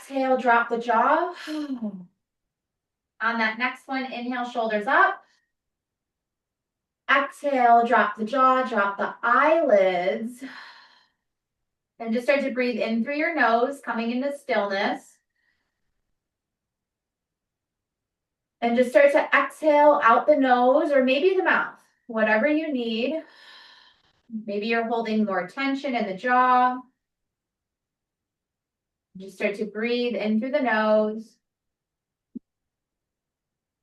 exhale, drop the jaw. On that next one, inhale, shoulders up. Exhale, drop the jaw, drop the eyelids. And just start to breathe in through your nose, coming into stillness. And just start to exhale out the nose or maybe the mouth, whatever you need. Maybe you're holding more tension in the jaw. Just start to breathe in through the nose.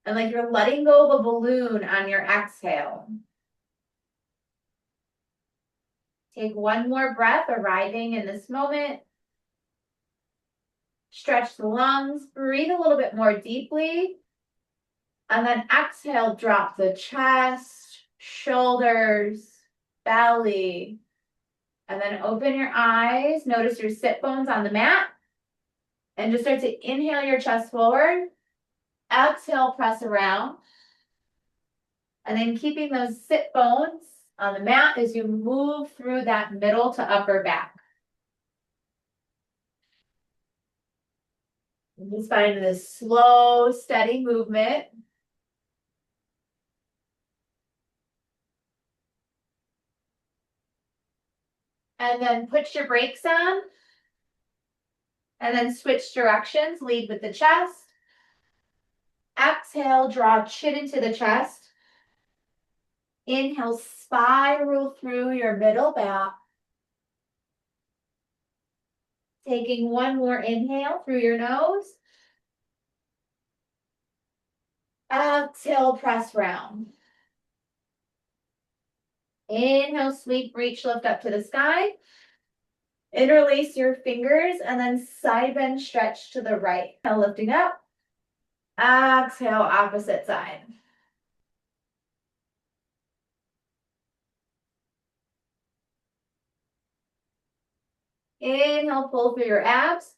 And like you're letting go of a balloon on your exhale. Take one more breath, arriving in this moment. Stretch the lungs, breathe a little bit more deeply. And then exhale, drop the chest, shoulders, belly. And then open your eyes. Notice your sit bones on the mat. And just start to inhale your chest forward. Exhale, press around. And then keeping those sit bones on the mat as you move through that middle to upper back. And just find this slow, steady movement. And then put your brakes on. And then switch directions, lead with the chest. Exhale, draw chin into the chest. Inhale, spiral through your middle back. Taking one more inhale through your nose. Exhale, press round. Inhale, sweep, reach, lift up to the sky. Interlace your fingers and then side bend, stretch to the right. Now lifting up. Exhale, opposite side. Inhale, pull through your abs.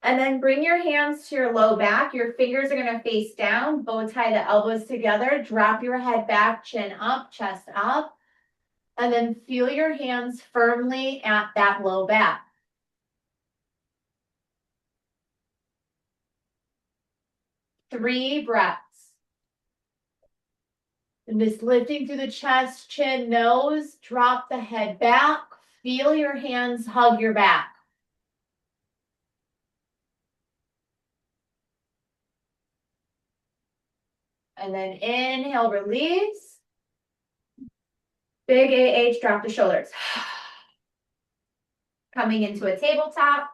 And then bring your hands to your low back. Your fingers are going to face down. Bow tie the elbows together. Drop your head back, chin up, chest up. And then feel your hands firmly at that low back. Three breaths. And just lifting through the chest, chin, nose. Drop the head back. Feel your hands hug your back. And then inhale, release. Big AH, drop the shoulders. Coming into a tabletop.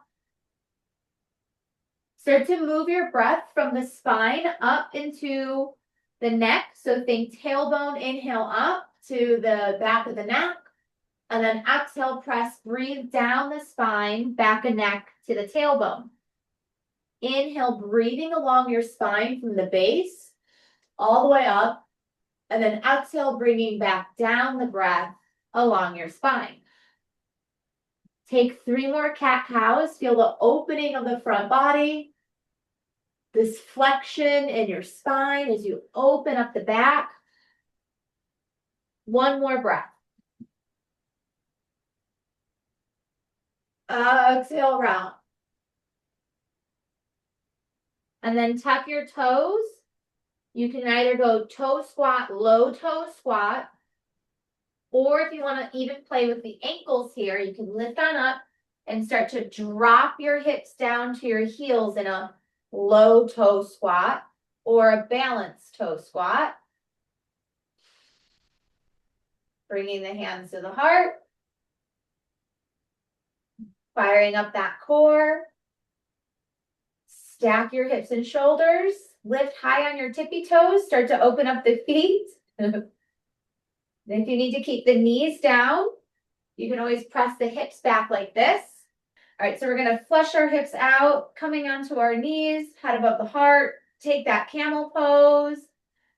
Start to move your breath from the spine up into the neck. So think tailbone, inhale up to the back of the neck. And then exhale, press, breathe down the spine, back of neck to the tailbone. Inhale, breathing along your spine from the base all the way up. And then exhale, bringing back down the breath along your spine. Take 3 more cat-cows. Feel the opening of the front body. This flexion in your spine as you open up the back. One more breath. Exhale, round. And then tuck your toes. You can either go toe squat, low toe squat, or if you want to even play with the ankles here, you can lift on up and start to drop your hips down to your heels in a low toe squat or a balanced toe squat. Bringing the hands to the heart. Firing up that core. Stack your hips and shoulders. Lift high on your tippy toes. Start to open up the feet. Then if you need to keep the knees down, you can always press the hips back like this. All right, so we're going to flush our hips out, coming onto our knees, head above the heart. Take that camel pose.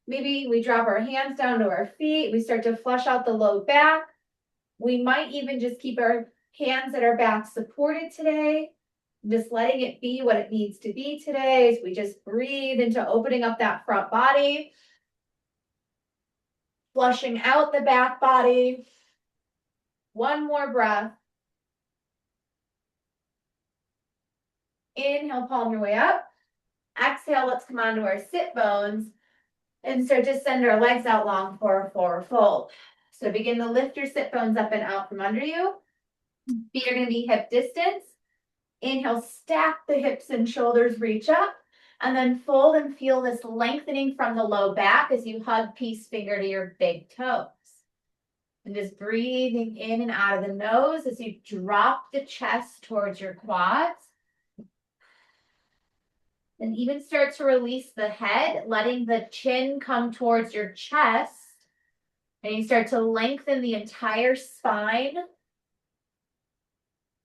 Maybe we drop our hands down to our feet. We start to flush out the low back. We might even just keep our hands at our back supported today. Just letting it be what it needs to be today as we just breathe into opening up that front body. Flushing out the back body. One more breath. Inhale, palm your way up. Exhale, let's come onto our sit bones and start to send our legs out long for a forward fold. So begin to lift your sit bones up and out from under you. Feet are going to be hip distance. Inhale, stack the hips and shoulders, reach up, and then fold and feel this lengthening from the low back as you hug peace finger to your big toes. And just breathing in and out of the nose as you drop the chest towards your quads. And even start to release the head, letting the chin come towards your chest. And you start to lengthen the entire spine,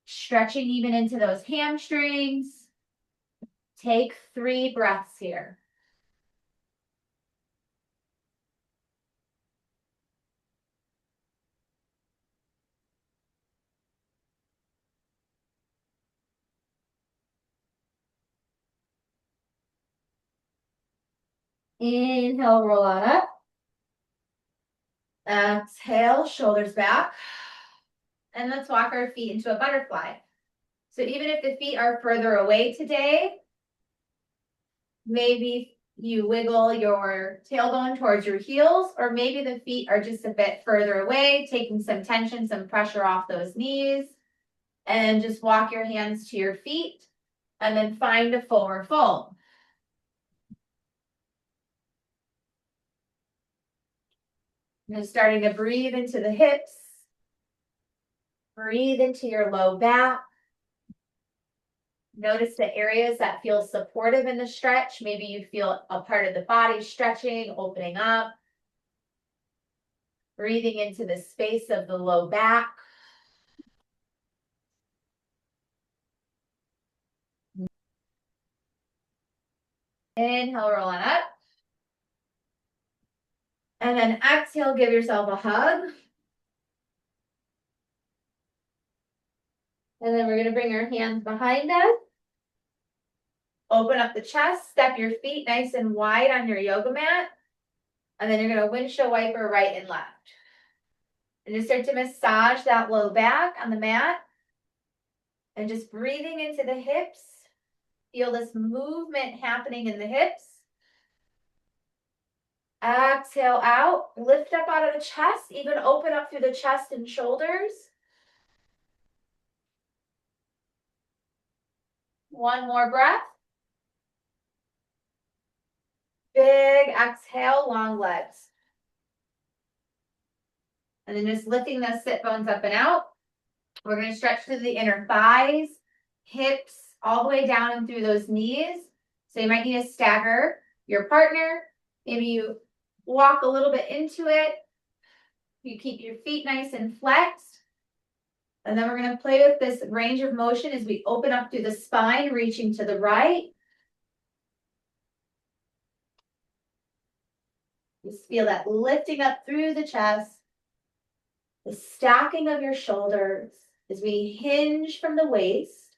stretching even into those hamstrings. Take 3 breaths here. Inhale, roll on up. Exhale, shoulders back. And let's walk our feet into a butterfly. So even if the feet are further away today, maybe you wiggle your tailbone towards your heels, or maybe the feet are just a bit further away, taking some tension, some pressure off those knees. And just walk your hands to your feet and then find a forward fold. And just starting to breathe into the hips. Breathe into your low back. Notice the areas that feel supportive in the stretch. Maybe you feel a part of the body stretching, opening up. Breathing into the space of the low back. Inhale, roll on up. And then exhale, give yourself a hug. And then we're going to bring our hands behind us. Open up the chest, step your feet nice and wide on your yoga mat. And then you're going to windshield wiper right and left. And just start to massage that low back on the mat. And just breathing into the hips. Feel this movement happening in the hips. Exhale out, lift up out of the chest, even open up through the chest and shoulders. One more breath. Big exhale, long legs. And then just lifting those sit bones up and out. We're going to stretch through the inner thighs, hips, all the way down and through those knees. So you might need to stagger your partner. Maybe you walk a little bit into it. You keep your feet nice and flexed. And then we're going to play with this range of motion as we open up through the spine, reaching to the right. Just feel that lifting up through the chest, the stacking of your shoulders as we hinge from the waist.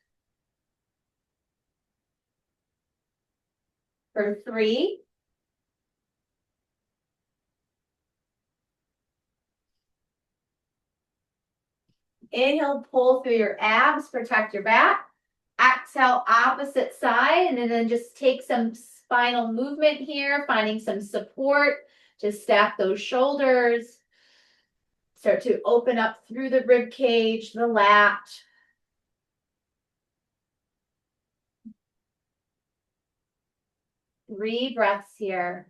For 3. Inhale, pull through your abs, protect your back. Exhale, opposite side, and then just take some spinal movement here, finding some support. Just stack those shoulders. Start to open up through the rib cage, the lat. Three breaths here.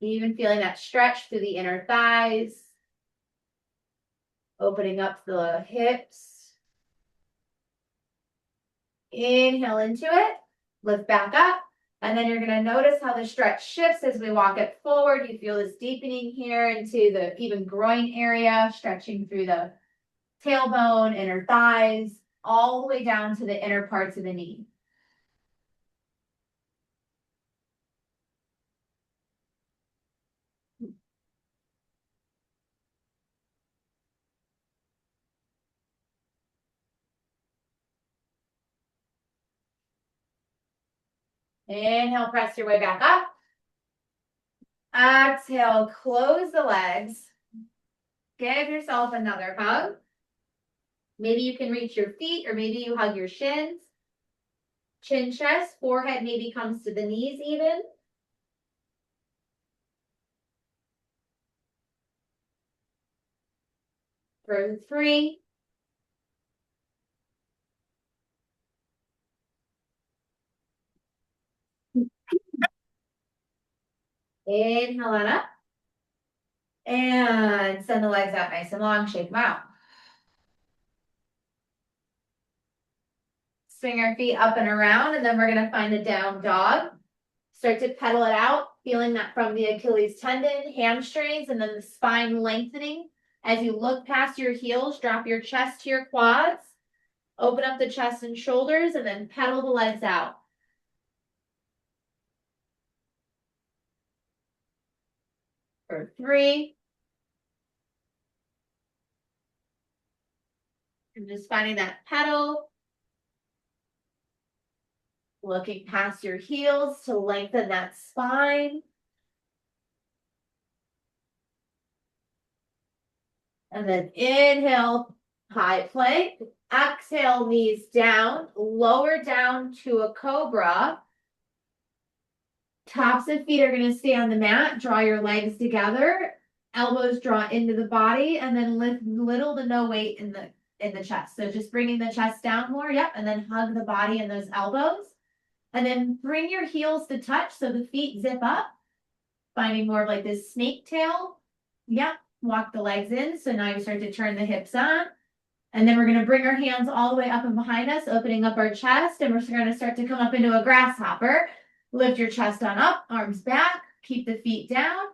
Even feeling that stretch through the inner thighs. Opening up the hips. Inhale into it. Lift back up. And then you're going to notice how the stretch shifts as we walk it forward. You feel this deepening here into the even groin area, stretching through the tailbone, inner thighs, all the way down to the inner parts of the knee. Inhale, press your way back up. Exhale, close the legs. Give yourself another hug. Maybe you can reach your feet or maybe you hug your shins. Chin, chest, forehead maybe comes to the knees even. For 3. Inhale on up. And send the legs out nice and long, shake them out. Swing our feet up and around, and then we're gonna find a down dog. Start to pedal it out, feeling that from the Achilles tendon, hamstrings, and then the spine lengthening. As you look past your heels, drop your chest to your quads, open up the chest and shoulders, and then pedal the legs out. For 3. And just finding that pedal. Looking past your heels to lengthen that spine. And then inhale, high plank. Exhale, knees down, lower down to a cobra. Tops of feet are going to stay on the mat. Draw your legs together. Elbows draw into the body, and then lift little to no weight in the chest. So just bringing the chest down more. Yep. And then hug the body and those elbows. And then bring your heels to touch so the feet zip up. Finding more of like this snake tail. Yep. Walk the legs in. So now you start to turn the hips on. And then we're going to bring our hands all the way up and behind us, opening up our chest. And we're going to start to come up into a grasshopper. Lift your chest on up, arms back, keep the feet down.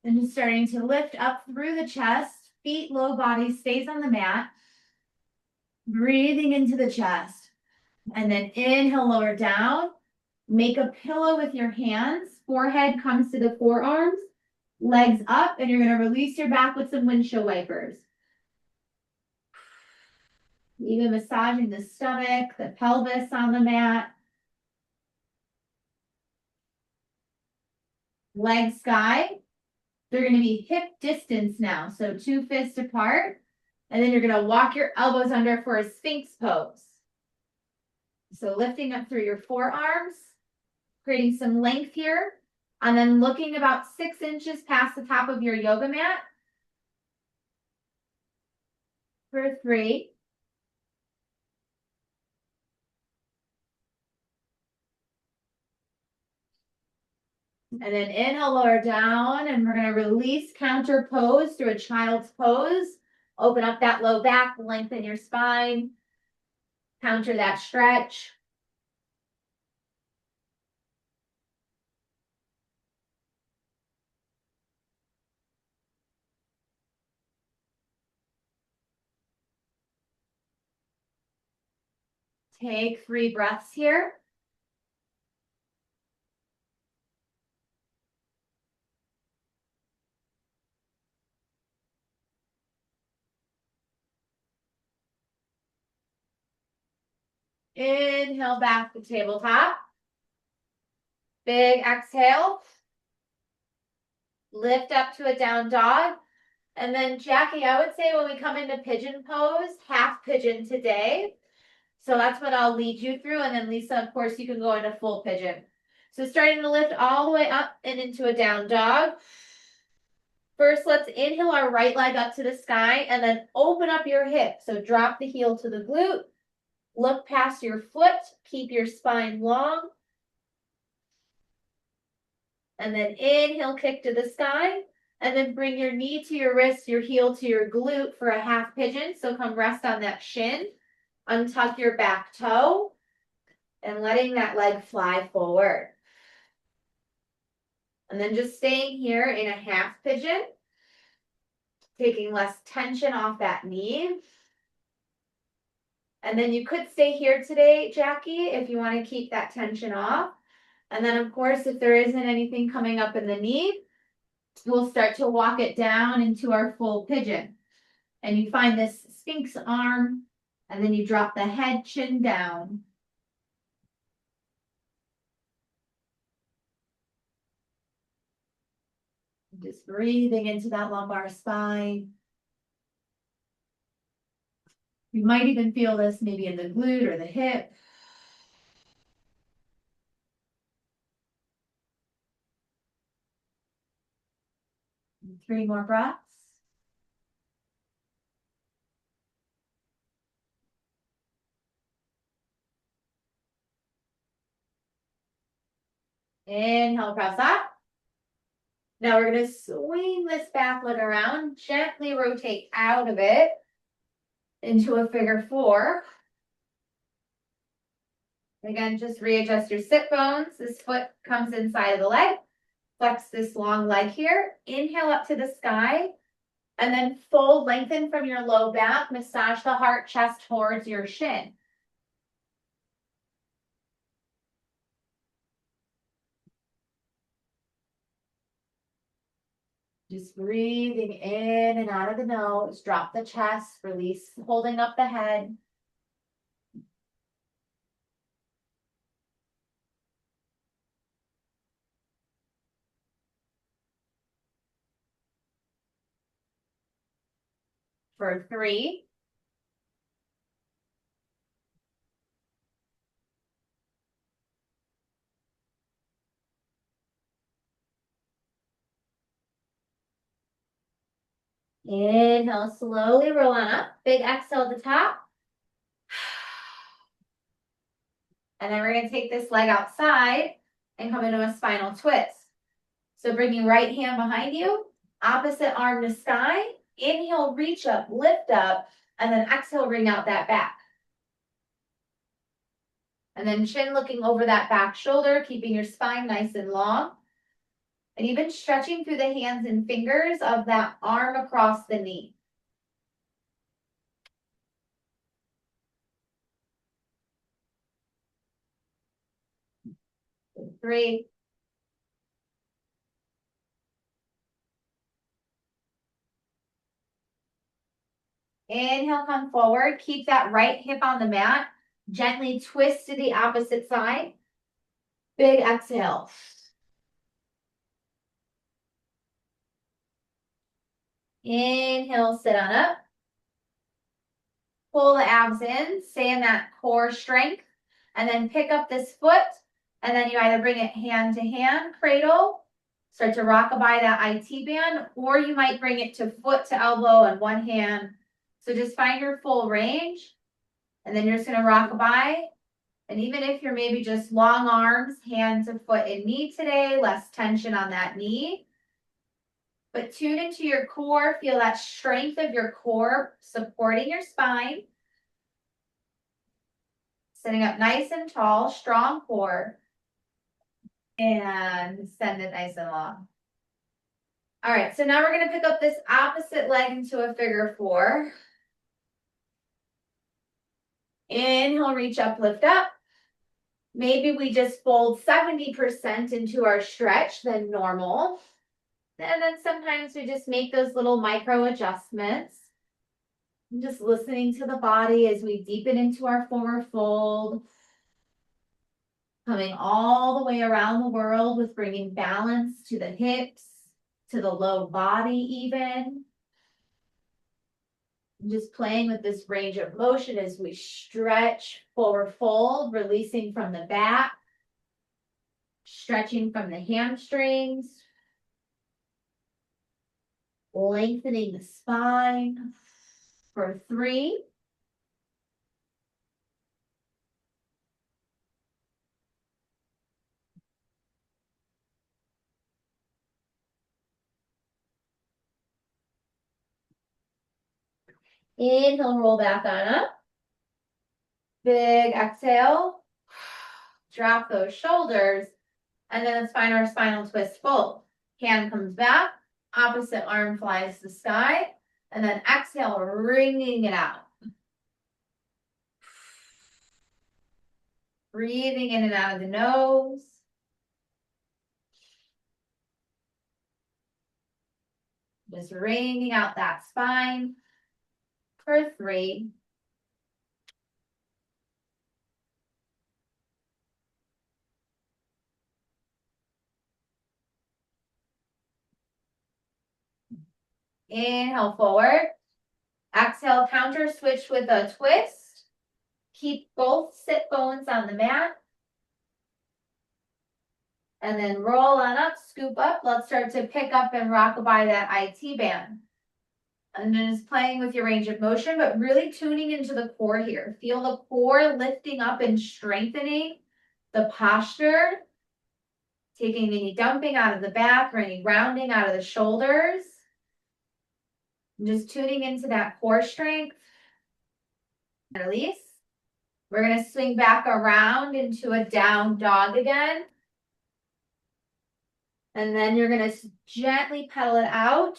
And just starting to lift up through the chest, feet low, body stays on the mat. Breathing into the chest. And then inhale, lower down. Make a pillow with your hands. Forehead comes to the forearms. Legs up, and you're going to release your back with some windshield wipers. Even massaging the stomach, the pelvis on the mat. Legs sky. They're going to be hip distance now. So 2 fists apart. And then you're going to walk your elbows under for a Sphinx pose. So lifting up through your forearms, creating some length here. And then looking about 6 inches past the top of your yoga mat. For 3. And then inhale, lower down, and we're going to release counter pose through a child's pose. Open up that low back, lengthen your spine. Counter that stretch. Take 3 breaths here. Inhale back to tabletop. Big exhale. Lift up to a down dog. And then Jackie, I would say when we come into pigeon pose, half pigeon today. So that's what I'll lead you through. And then Lisa, of course, you can go into full pigeon. So starting to lift all the way up and into a down dog. First, let's inhale our right leg up to the sky and then open up your hip. So drop the heel to the glute. Look past your foot. Keep your spine long. And then inhale, kick to the sky. And then bring your knee to your wrist, your heel to your glute for a half pigeon. So come rest on that shin. Untuck your back toe. And letting that leg fly forward. And then just staying here in a half pigeon. Taking less tension off that knee. And then you could stay here today, Jackie, if you want to keep that tension off. And then, of course, if there isn't anything coming up in the knee, we'll start to walk it down into our full pigeon. And you find this Sphinx arm, and then you drop the head, chin down. Just breathing into that lumbar spine. You might even feel this maybe in the glute or the hip. And 3 more breaths. Inhale, press up. Now we're going to swing this back leg around, gently rotate out of it into a figure 4. Again, just readjust your sit bones. This foot comes inside of the leg. Flex this long leg here. Inhale up to the sky. And then fold, lengthen from your low back. Massage the heart, chest towards your shin. Just breathing in and out of the nose. Drop the chest. Release, holding up the head. For 3. Inhale, slowly roll on up. Big exhale at the top. And then we're going to take this leg outside and come into a spinal twist. So bring your right hand behind you, opposite arm to sky. Inhale, reach up, lift up, and then exhale, bring out that back. And then chin looking over that back shoulder, keeping your spine nice and long. And even stretching through the hands and fingers of that arm across the knee. 3. Inhale, come forward. Keep that right hip on the mat. Gently twist to the opposite side. Big exhale. Inhale, sit on up. Pull the abs in, stay in that core strength, and then pick up this foot, and then you either bring it hand to hand, cradle, start to rockabye that IT band, or you might bring it to foot to elbow and one hand. So just find your full range, and then you're just gonna rockabye. And even if you're maybe just long arms, hand to foot and knee today, less tension on that knee. But tune into your core, feel that strength of your core supporting your spine. Sitting up nice and tall, strong core. And send it nice and long. All right, so now we're going to pick up this opposite leg into a figure 4. Inhale, reach up, lift up. Maybe we just fold 70% into our stretch than normal. And then sometimes we just make those little micro adjustments. Just listening to the body as we deepen into our forward fold. Coming all the way around the world with bringing balance to the hips, to the low body even. Just playing with this range of motion as we stretch, forward fold, releasing from the back. Stretching from the hamstrings. Lengthening the spine. For 3. Inhale, roll back on up. Big exhale. Drop those shoulders. And then let's find our spinal twist fold. Hand comes back. Opposite arm flies to the sky. And then exhale, wringing it out. Breathing in and out of the nose. Just wringing out that spine. For 3. Inhale forward. Exhale, counter switch with a twist. Keep both sit bones on the mat. And then roll on up, scoop up. Let's start to pick up and rockabye that IT band. And then just playing with your range of motion, but really tuning into the core here. Feel the core lifting up and strengthening the posture. Taking any dumping out of the back or any rounding out of the shoulders. And just tuning into that core strength. Release. We're going to swing back around into a down dog again. And then you're going to gently pedal it out.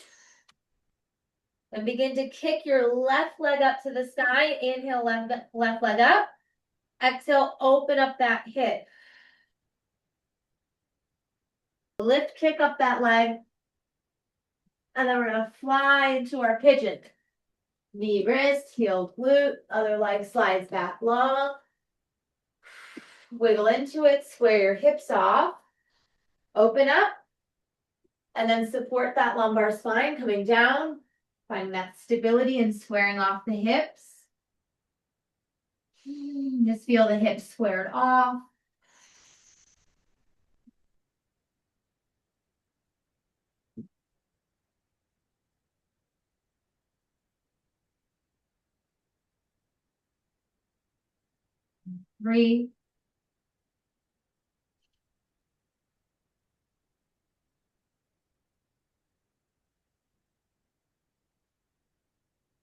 And begin to kick your left leg up to the sky. Inhale, left leg up. Exhale, open up that hip. Lift, kick up that leg. And then we're going to fly into our pigeon. Knee, wrist, heel, glute. Other leg slides back long. Wiggle into it. Square your hips off. Open up. And then support that lumbar spine coming down. Finding that stability and squaring off the hips. Just feel the hips squared off. Breathe.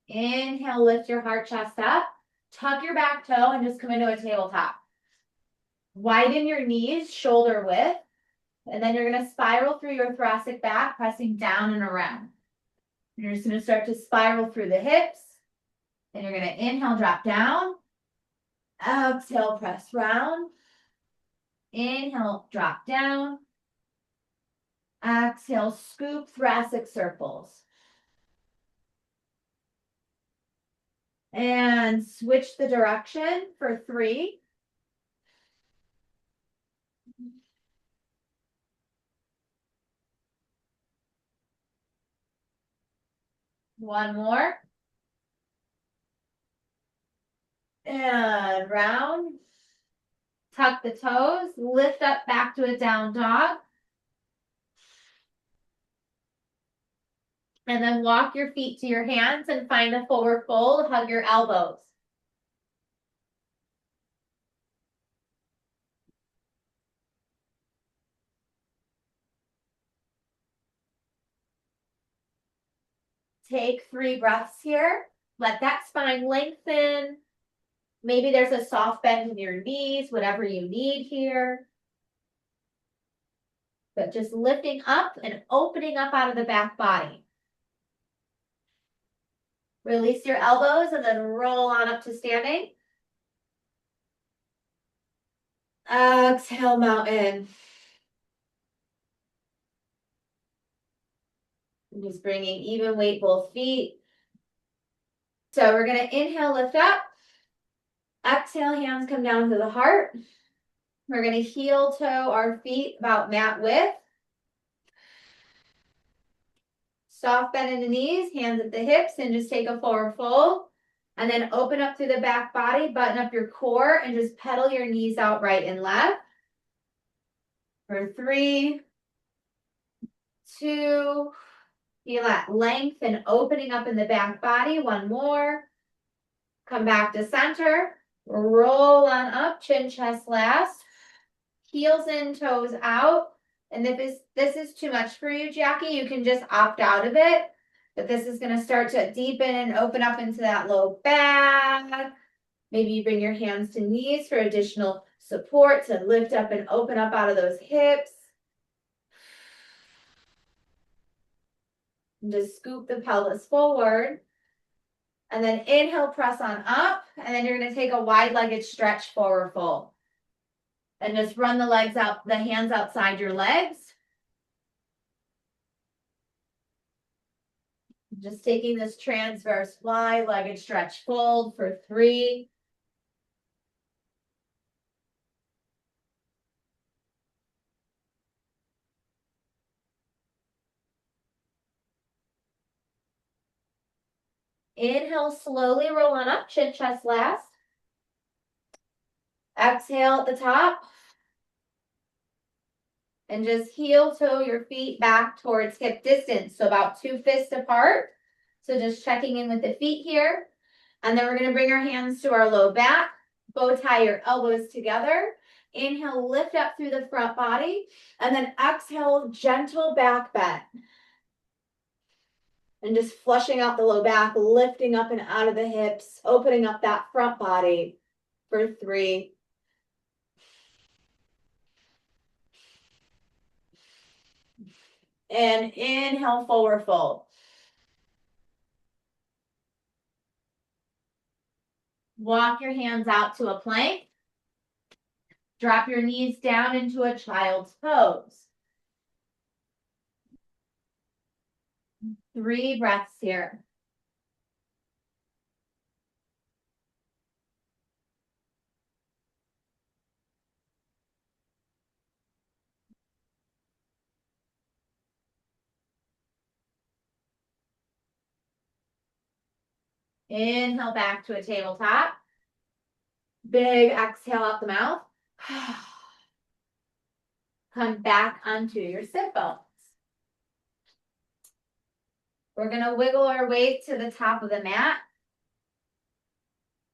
Inhale, lift your heart chest up. Tuck your back toe and just come into a tabletop. Widen your knees, shoulder width. And then you're going to spiral through your thoracic back, pressing down and around. You're just going to start to spiral through the hips. And you're going to inhale, drop down. Exhale, press round. Inhale, drop down. Exhale, scoop thoracic circles. And switch the direction for 3. One more. And round. Tuck the toes, lift up back to a down dog. And then walk your feet to your hands and find a forward fold. Hug your elbows. Take 3 breaths here. Let that spine lengthen. Maybe there's a soft bend in your knees, whatever you need here. But just lifting up and opening up out of the back body. Release your elbows and then roll on up to standing. Exhale, mountain. And just bringing even weight, both feet. So we're going to inhale, lift up. Exhale, hands come down to the heart. We're going to heel toe our feet about mat width. Soft bend in the knees, hands at the hips, and just take a forward fold. And then open up through the back body, button up your core, and just pedal your knees out right and left. For 3, 2, feel that length and opening up in the back body. 1 more. Come back to center. Roll on up, chin, chest last. Heels in, toes out. And if this is too much for you, Jackie, you can just opt out of it. But this is going to start to deepen and open up into that low back. Maybe you bring your hands to knees for additional support to lift up and open up out of those hips. And just scoop the pelvis forward. And then inhale, press on up. And then you're going to take a wide-legged stretch forward fold. And just run the legs out, the hands outside your legs. Just taking this transverse wide-legged stretch fold for 3. Inhale, slowly roll on up, chin, chest last. Exhale at the top. And just heel toe your feet back towards hip distance. So about 2 fists apart. So just checking in with the feet here. And then we're going to bring our hands to our low back. Bow tie your elbows together. Inhale, lift up through the front body. And then exhale, gentle back bend. And just flushing out the low back, lifting up and out of the hips, opening up that front body for 3. And inhale, forward fold. Walk your hands out to a plank. Drop your knees down into a child's pose. 3 breaths here. Inhale back to a tabletop. Big exhale out the mouth. Come back onto your sit bones. We're going to wiggle our way to the top of the mat.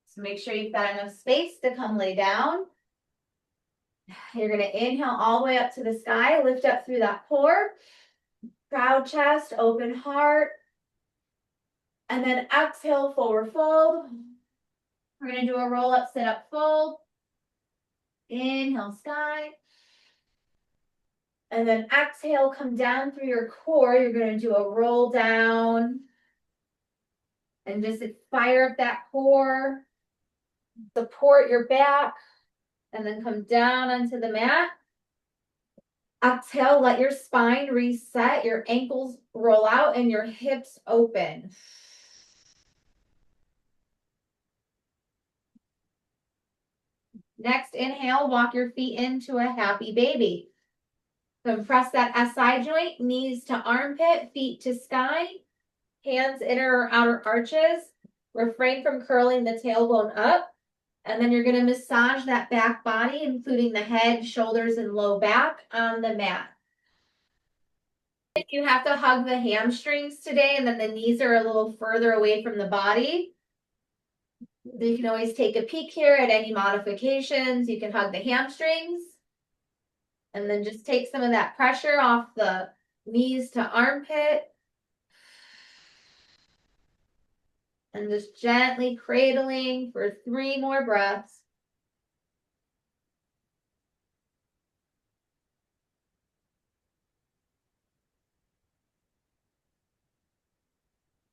So make sure you've got enough space to come lay down. You're going to inhale all the way up to the sky. Lift up through that core. Proud chest, open heart. And then exhale, forward fold. We're going to do a roll up, sit up, fold. Inhale, sky. And then exhale, come down through your core. You're going to do a roll down. And just fire up that core. Support your back. And then come down onto the mat. Exhale, let your spine reset. Your ankles roll out and your hips open. Next, inhale, walk your feet into a happy baby. Compress that SI joint, knees to armpit, feet to sky, hands inner or outer arches. Refrain from curling the tailbone up. And then you're going to massage that back body, including the head, shoulders, and low back on the mat. If you have to hug the hamstrings today and then the knees are a little further away from the body, you can always take a peek here at any modifications. You can hug the hamstrings and then just take some of that pressure off the knees to armpit. And just gently cradling for 3 more breaths.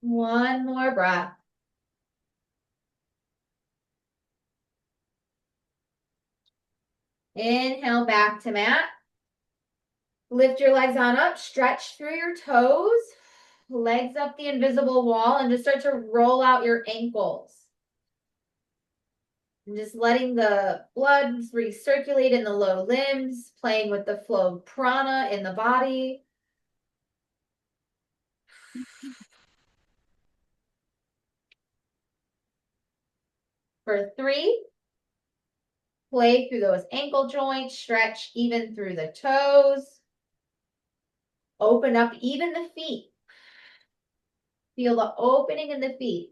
One more breath. Inhale back to mat. Lift your legs on up, stretch through your toes, legs up the invisible wall, and just start to roll out your ankles. And just letting the blood recirculate in the low limbs, playing with the flow of prana in the body. For 3, play through those ankle joints, stretch even through the toes. Open up even the feet. Feel the opening in the feet.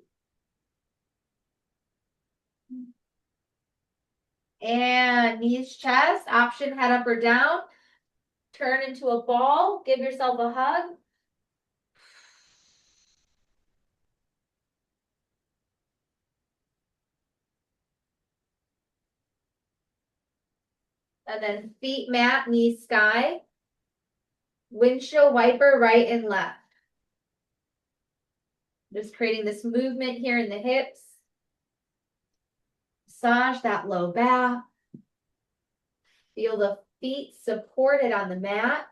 And knees, chest, option head up or down. Turn into a ball. Give yourself a hug. And then feet mat, knees sky. Windshield wiper right and left. Just creating this movement here in the hips. Massage that low back. Feel the feet supported on the mat.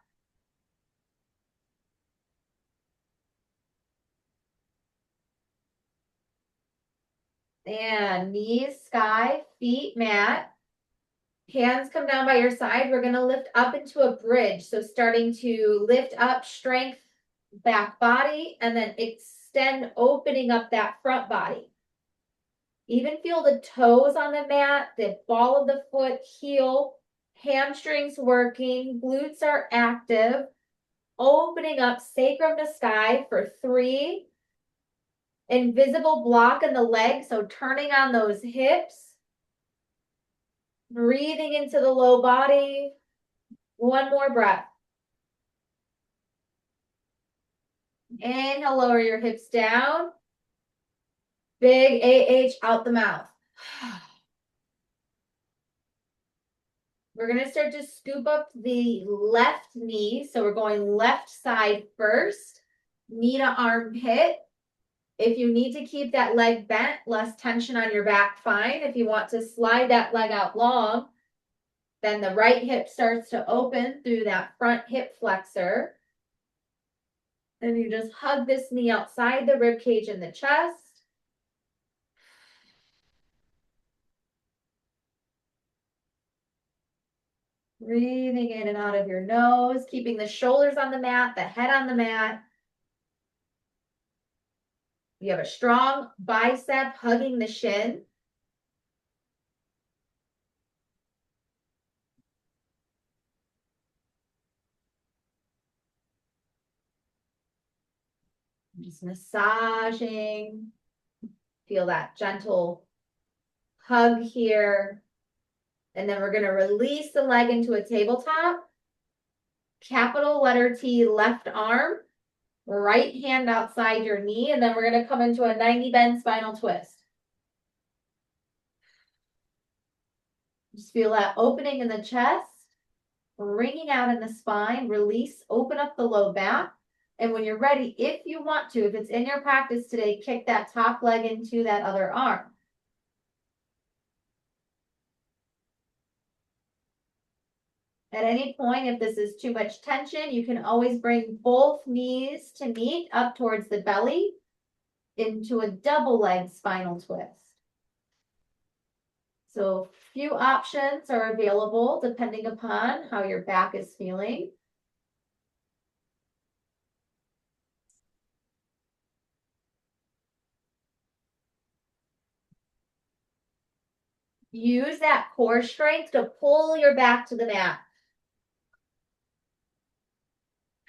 And knees sky, feet mat. Hands come down by your side. We're going to lift up into a bridge. So starting to lift up, strength, back body, and then extend, opening up that front body. Even feel the toes on the mat, the ball of the foot, heel, hamstrings working, glutes are active. Opening up sacrum to sky for 3. Invisible block in the leg, so turning on those hips. Breathing into the low body. One more breath. Inhale, lower your hips down. Big AH out the mouth. We're going to start to scoop up the left knee. So we're going left side first. Knee to armpit. If you need to keep that leg bent, less tension on your back, fine. If you want to slide that leg out long, then the right hip starts to open through that front hip flexor. And you just hug this knee outside the rib cage and the chest. Breathing in and out of your nose, keeping the shoulders on the mat, the head on the mat. You have a strong bicep hugging the shin. Just massaging. Feel that gentle hug here. And then we're going to release the leg into a tabletop. Capital letter T, left arm. Right hand outside your knee. And then we're going to come into a 90 bend spinal twist. Just feel that opening in the chest. Bringing out in the spine. Release. Open up the low back. And when you're ready, if you want to, if it's in your practice today, kick that top leg into that other arm. At any point, if this is too much tension, you can always bring both knees to meet up towards the belly into a double leg spinal twist. So few options are available depending upon how your back is feeling. Use that core strength to pull your back to the mat.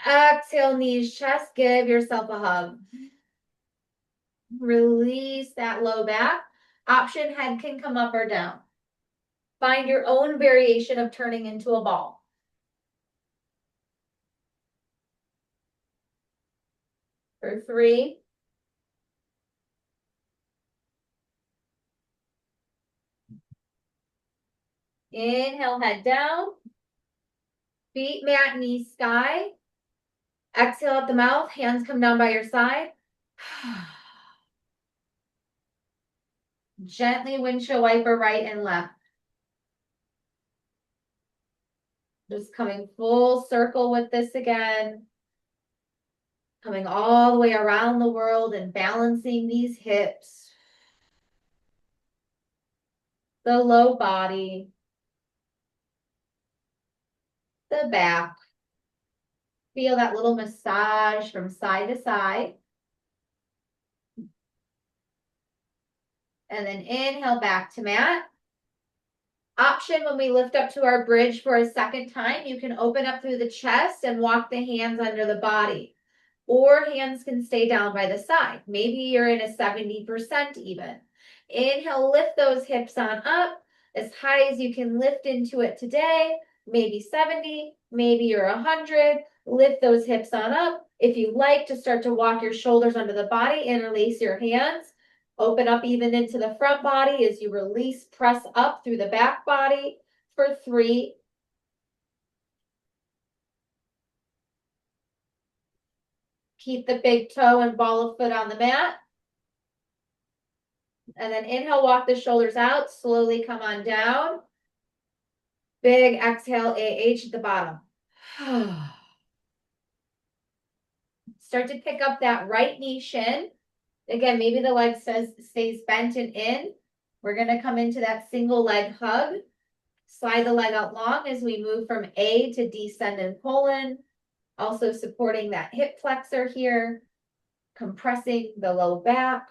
Exhale, knees, chest, give yourself a hug. Release that low back. Option head can come up or down. Find your own variation of turning into a ball. For 3. Inhale, head down. Feet mat, knees sky. Exhale out the mouth, hands come down by your side. Gently windshield wiper right and left. Just coming full circle with this again. Coming all the way around the world and balancing these hips. The low body. The back. Feel that little massage from side to side. And then inhale back to mat. Option when we lift up to our bridge for a second time, you can open up through the chest and walk the hands under the body. Or hands can stay down by the side. Maybe you're in a 70% even. Inhale, lift those hips on up as high as you can lift into it today. Maybe 70, maybe you're 100. Lift those hips on up. If you like to start to walk your shoulders under the body, interlace your hands. Open up even into the front body as you release, press up through the back body for 3. Keep the big toe and ball of foot on the mat. And then inhale, walk the shoulders out, slowly come on down. Big exhale, AH at the bottom. Start to pick up that right knee shin. Again, maybe the leg stays bent and in. We're going to come into that single leg hug. Slide the leg out long as we move from A to descend and colon. Also supporting that hip flexor here. compressing the low back.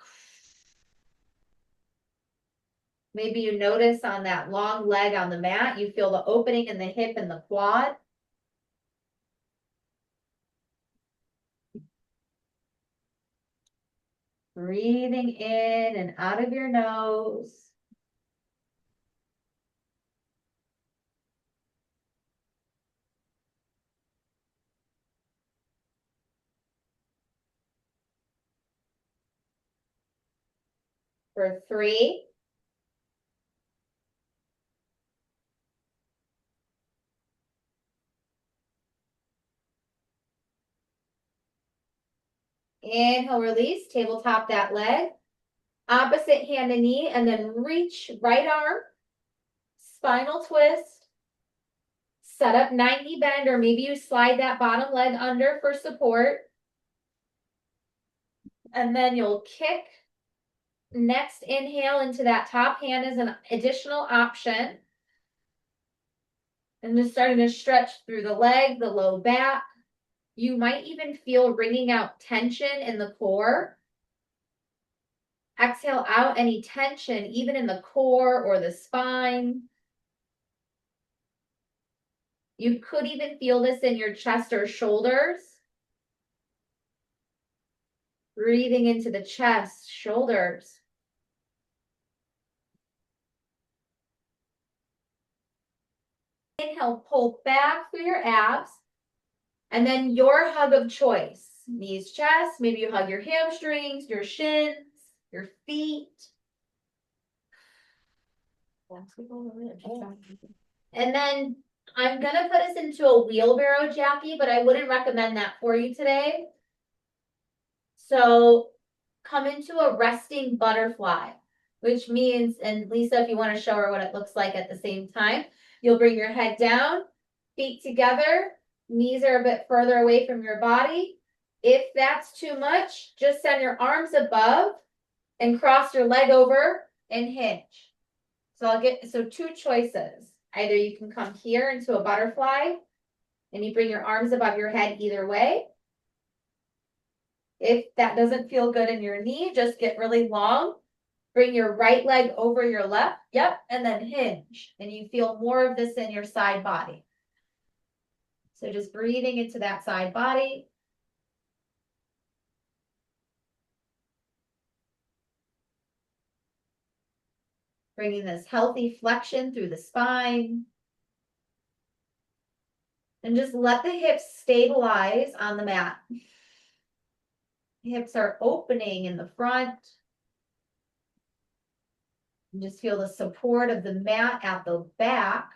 Maybe you notice on that long leg on the mat, you feel the opening in the hip and the quad. Breathing in and out of your nose. For 3. Inhale, release, tabletop that leg. Opposite hand and knee, and then reach right arm, spinal twist. Set up 90 bend, or maybe you slide that bottom leg under for support. And then you'll kick. Next inhale into that top hand as an additional option. And just starting to stretch through the leg, the low back. You might even feel wringing out tension in the core. Exhale out any tension, even in the core or the spine. You could even feel this in your chest or shoulders. Breathing into the chest, shoulders. Inhale, pull back through your abs. And then your hug of choice. Knees, chest, maybe you hug your hamstrings, your shins, your feet. And then I'm going to put us into a wheelbarrow, Jackie, but I wouldn't recommend that for you today. So come into a resting butterfly, which means, and Lisa, if you want to show her what it looks like at the same time, you'll bring your head down, feet together, knees are a bit further away from your body. If that's too much, just send your arms above and cross your leg over and hinge. So 2 choices. Either you can come here into a butterfly and you bring your arms above your head either way. If that doesn't feel good in your knee, just get really long. Bring your right leg over your left. Yep. And then hinge. And you feel more of this in your side body. So just breathing into that side body. Bringing this healthy flexion through the spine. And just let the hips stabilize on the mat. Hips are opening in the front. And just feel the support of the mat at the back.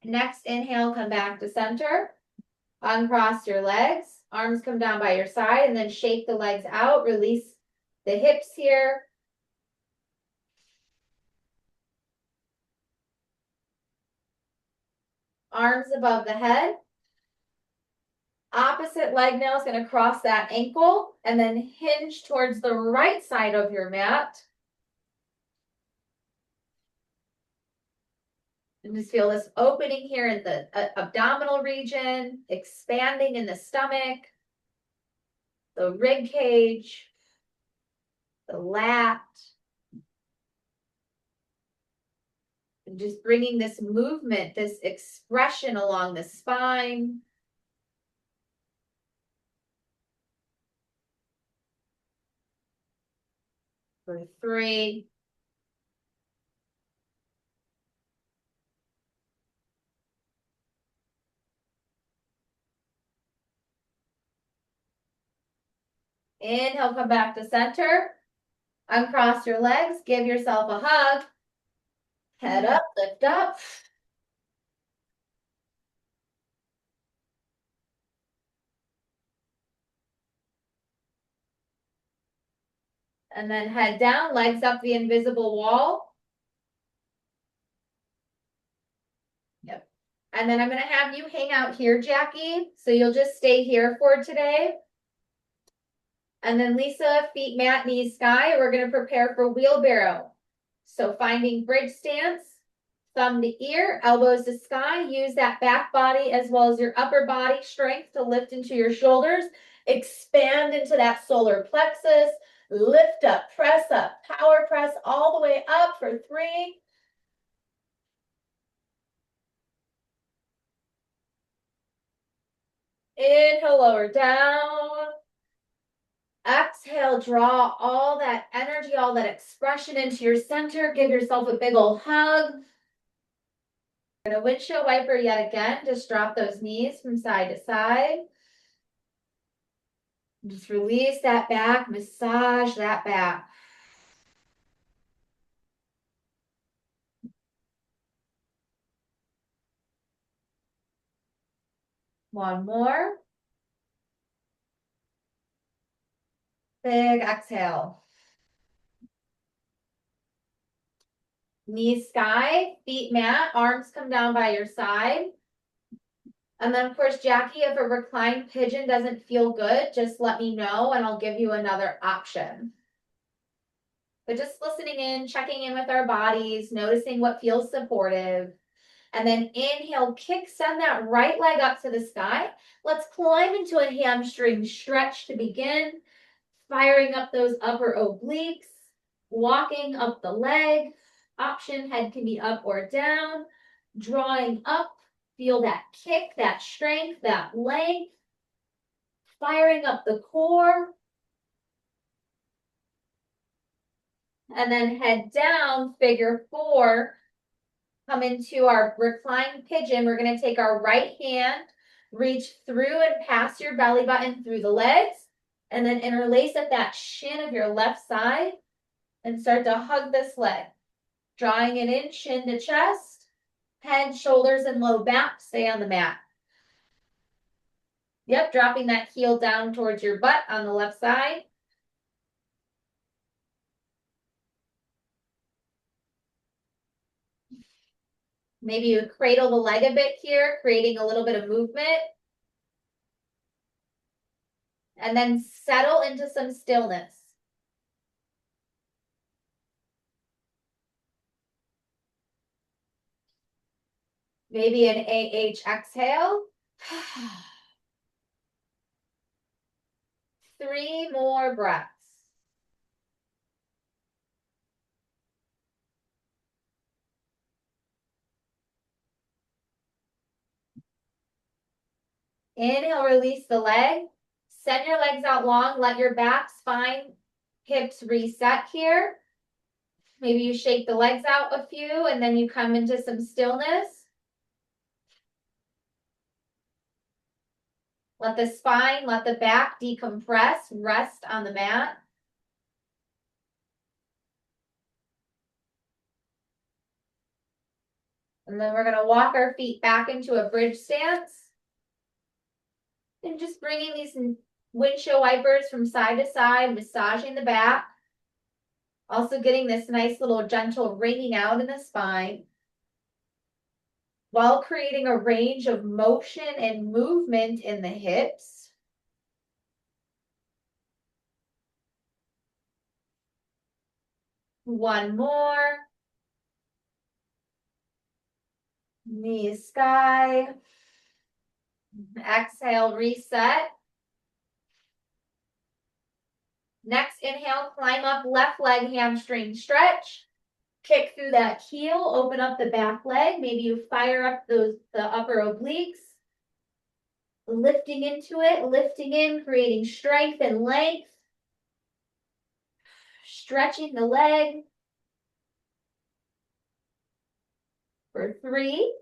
Next inhale, come back to center. Uncross your legs. Arms come down by your side and then shake the legs out. Release the hips here. Arms above the head. Opposite leg now is going to cross that ankle and then hinge towards the right side of your mat. And just feel this opening here in the abdominal region, expanding in the stomach, the rib cage, the lat. And just bringing this movement, this expression along the spine. For 3. Inhale, come back to center. Uncross your legs, give yourself a hug. Head up, lift up. And then head down, legs up the invisible wall. Yep. And then I'm going to have you hang out here, Jackie. So you'll just stay here for today. And then Lisa, feet mat, knees sky. We're going to prepare for wheelbarrow. So finding bridge stance, thumb to ear, elbows to sky. Use that back body as well as your upper body strength to lift into your shoulders. Expand into that solar plexus. Lift up, power press all the way up for 3. Inhale, lower down. Exhale, draw all that energy, all that expression into your center. Give yourself a big old hug. And a windshield wiper yet again. Just drop those knees from side to side. Just release that back, massage that back. One more. Big exhale. Knees sky, feet mat, arms come down by your side. And then of course, Jackie, if a reclined pigeon doesn't feel good, just let me know and I'll give you another option. But just listening in, checking in with our bodies, noticing what feels supportive. And then inhale, kick, send that right leg up to the sky. Let's climb into a hamstring stretch to begin. Firing up those upper obliques, walking up the leg. Option, head can be up or down. Drawing up, feel that kick, that strength, that length. Firing up the core. And then head down, figure 4. Come into our reclined pigeon. We're going to take our right hand, reach through and pass your belly button through the legs, and then interlace at that shin of your left side and start to hug this leg. Drawing it in, chin to chest, head, shoulders, and low back. Stay on the mat. Yep, dropping that heel down towards your butt on the left side. Maybe you cradle the leg a bit here, creating a little bit of movement. And then settle into some stillness. Maybe an AH exhale. 3 more breaths. Inhale, release the leg. Send your legs out long. Let your back, spine, hips reset here. Maybe you shake the legs out a few and then you come into some stillness. Let the spine, let the back decompress, rest on the mat. And then we're going to walk our feet back into a bridge stance. And just bringing these windshield wipers from side to side, massaging the back. Also getting this nice little gentle wringing out in the spine, while creating a range of motion and movement in the hips. One more. Knees sky. Exhale, reset. Next inhale, climb up left leg hamstring stretch. Kick through that heel, open up the back leg. Maybe you fire up the upper obliques. Lifting into it, lifting in, creating strength and length. Stretching the leg. For 3.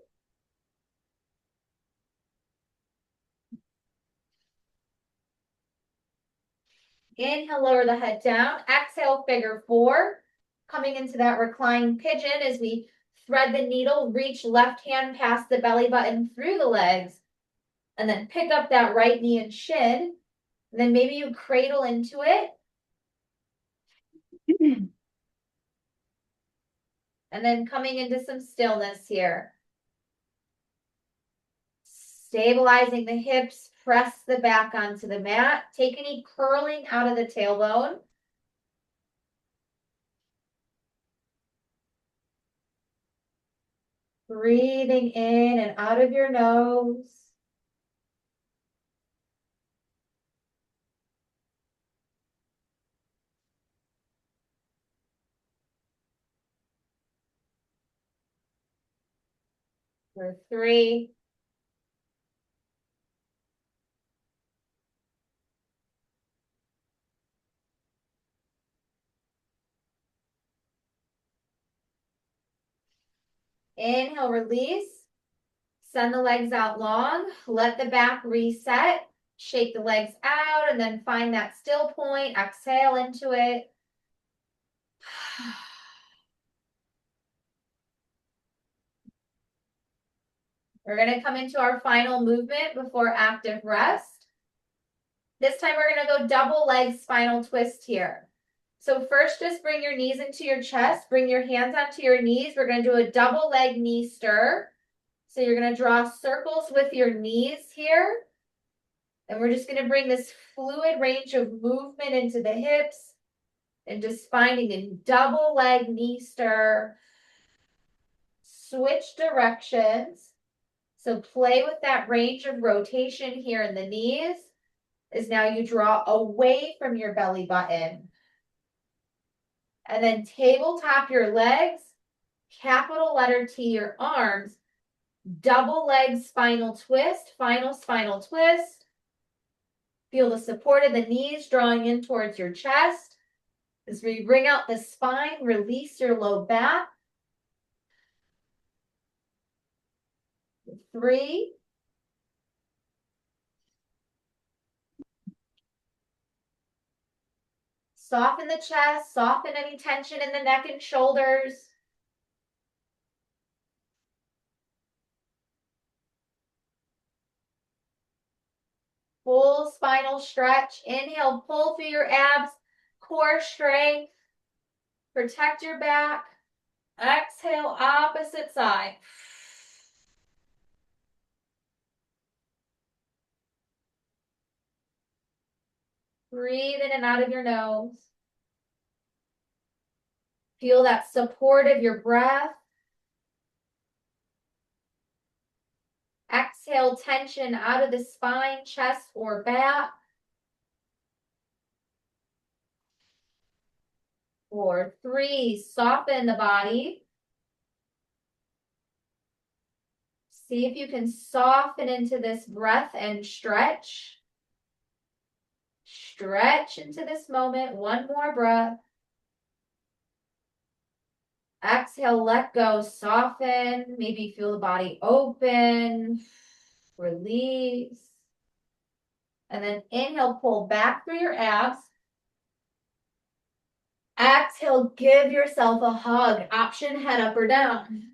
Inhale, lower the head down. Exhale, figure 4. Coming into that reclined pigeon as we thread the needle, reach left hand past the belly button through the legs, and then pick up that right knee and shin. And then maybe you cradle into it. And then coming into some stillness here. Stabilizing the hips, press the back onto the mat. Take any curling out of the tailbone. Breathing in and out of your nose. For 3. Inhale, release. Send the legs out long. Let the back reset. Shake the legs out and then find that still point. Exhale into it. We're going to come into our final movement before active rest. This time we're going to go double leg spinal twist here. So first, just bring your knees into your chest. Bring your hands onto your knees. We're going to do a double leg knee stir. So you're going to draw circles with your knees here. And we're just going to bring this fluid range of movement into the hips and just finding a double leg knee stir. Switch directions. So play with that range of rotation here in the knees as now you draw away from your belly button. And then tabletop your legs, capital letter T your arms, double leg spinal twist, final spinal twist. Feel the support of the knees drawing in towards your chest. As we bring out the spine, release your low back. 3. Soften the chest, soften any tension in the neck and shoulders. Full spinal stretch. Inhale, pull through your abs, core strength. Protect your back. Exhale, opposite side. Breathe in and out of your nose. Feel that support of your breath. Exhale, tension out of the spine, chest, or back. 4, 3, soften the body. See if you can soften into this breath and stretch. Stretch into this moment. One more breath. Exhale, let go, soften. Maybe feel the body open. Release. And then inhale, pull back through your abs. Exhale, give yourself a hug. Option head up or down.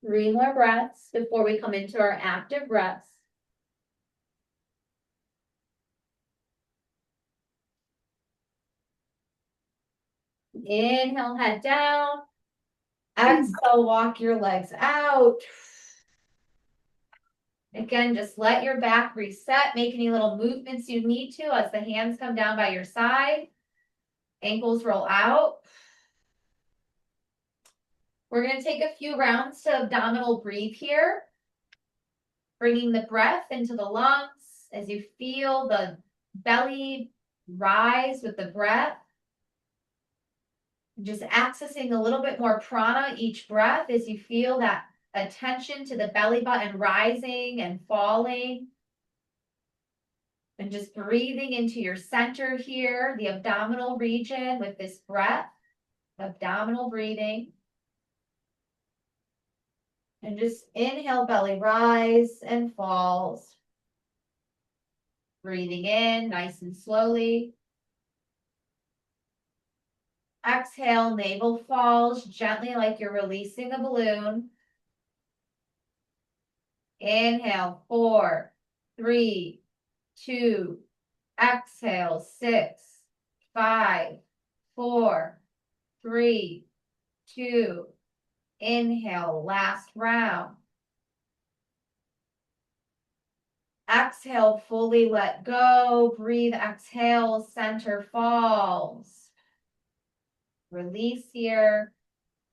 Three more breaths before we come into our active rest. Inhale, head down. Exhale, walk your legs out. Again, just let your back reset. Make any little movements you need to as the hands come down by your side. Ankles roll out. We're going to take a few rounds to abdominal breathe here. Bringing the breath into the lungs as you feel the belly rise with the breath. Just accessing a little bit more prana each breath as you feel that attention to the belly button rising and falling. And just breathing into your center here, the abdominal region with this breath, abdominal breathing. And just inhale, belly rise and falls. Breathing in nice and slowly. Exhale, navel falls gently like you're releasing a balloon. Inhale, 4, 3, 2. Exhale, 6, 5, 4, 3, 2. Inhale, last round. Exhale, fully let go. Breathe, exhale, center falls. Release here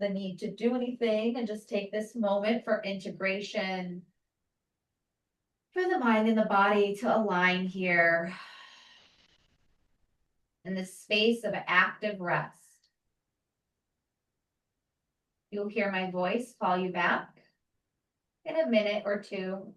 the need to do anything and just take this moment for integration for the mind and the body to align here in this space of active rest. You'll hear my voice call you back in a minute or two.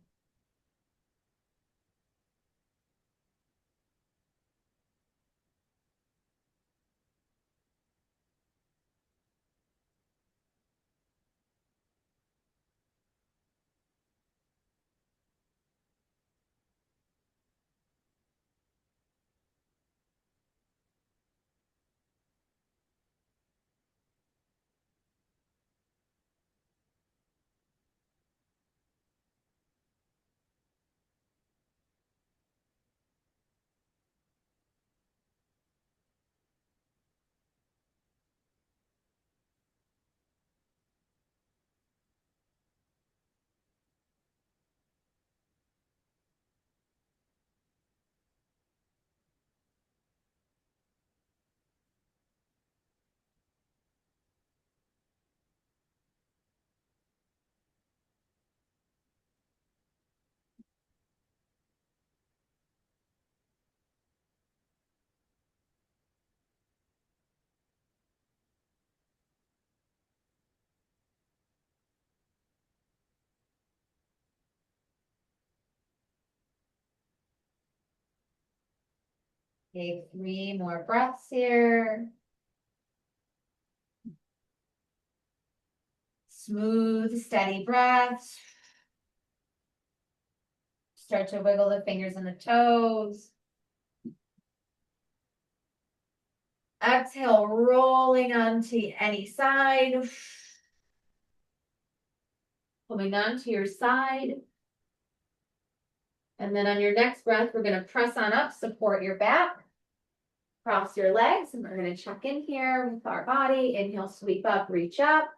Okay, 3 more breaths here. Smooth, steady breaths. Start to wiggle the fingers and the toes. Exhale, rolling onto any side. Coming onto your side. And then on your next breath, we're going to press on up, support your back. Cross your legs, and we're going to check in here with our body. Inhale, sweep up, reach up.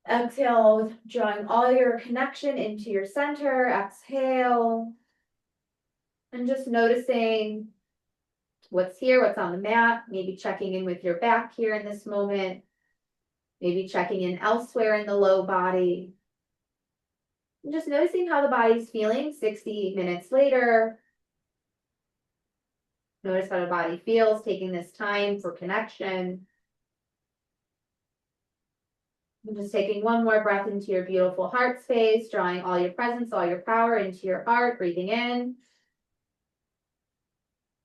Exhale, drawing all your connection into your center. Exhale. And just noticing what's here, what's on the mat. Maybe checking in with your back here in this moment. Maybe checking in elsewhere in the low body. And just noticing how the body's feeling 60 minutes later. Notice how the body feels, taking this time for connection. And just taking one more breath into your beautiful heart space, drawing all your presence, all your power into your heart, breathing in.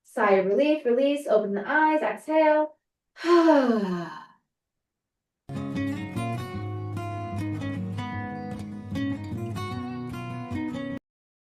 Sigh of relief, release, open the eyes, exhale.